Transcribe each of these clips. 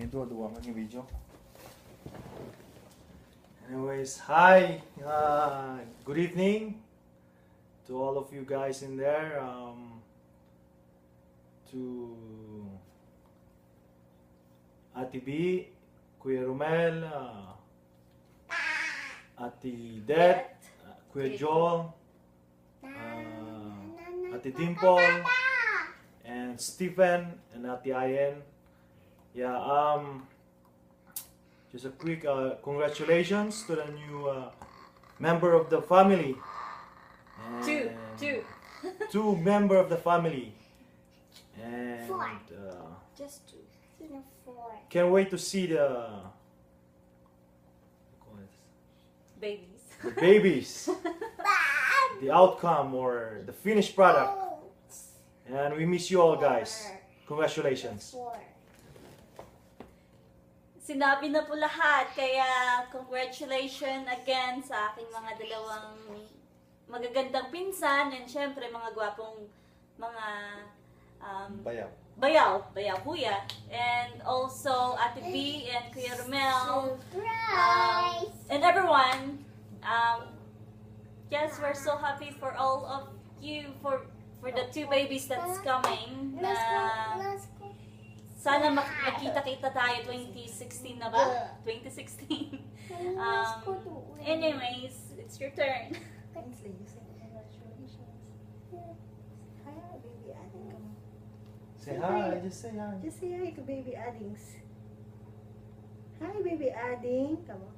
Dua-dua man yung video. Anyways, hi! Good evening to all of you guys in there. To Ate B, Kuya Romel, Ate Det, Kuya Joel, Ate Dimple, and Stephen, and Ate Ayen. Yeah, just a quick congratulations to the new member of the family. And two member of the family. And Just two. Four. Can't wait to see the babies, the outcome or the finished product. And we miss you all, guys. Congratulations. Four. Sinabi na po lahat, kaya congratulations again sa aking mga dalawang magagandang pinsan and syempre mga gwapong mga bayaw kuya, and also Ate B and Kuya Romel, and everyone. Yes, we're so happy for all of you for the two babies that's coming. Sana magkita-kita tayo 2016 na ba? 2016. Anyways, it's your turn. Say hi, just say hi. Just say hi to baby Addings. Hi, baby Adding. Come on.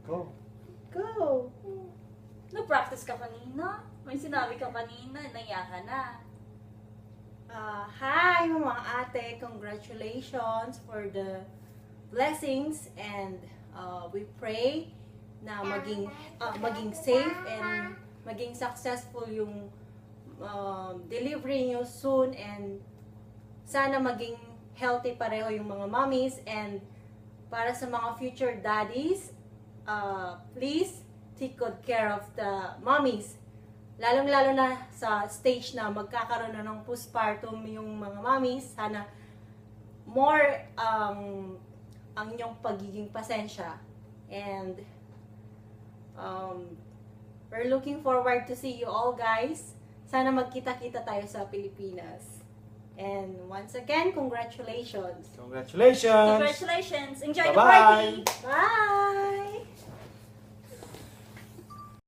Go. Go. Nag-practice ka kanina? May sinabi ka kanina, naiya ka na. Hi, mga ate. Congratulations for the blessings, and we pray na maging safe and maging successful yung delivery niyo soon, and sana maging healthy pareho yung mga mommies. And para sa mga future daddies, please take good care of the mommies, lalong-lalo na sa stage na magkakaroon na ng postpartum yung mga mommies. Sana more ang inyong pagiging pasensya, and we're looking forward to see you all, guys. Sana magkita-kita tayo sa Pilipinas. And once again, congratulations. Congratulations. Congratulations. Enjoy the Bye-bye. party. Bye!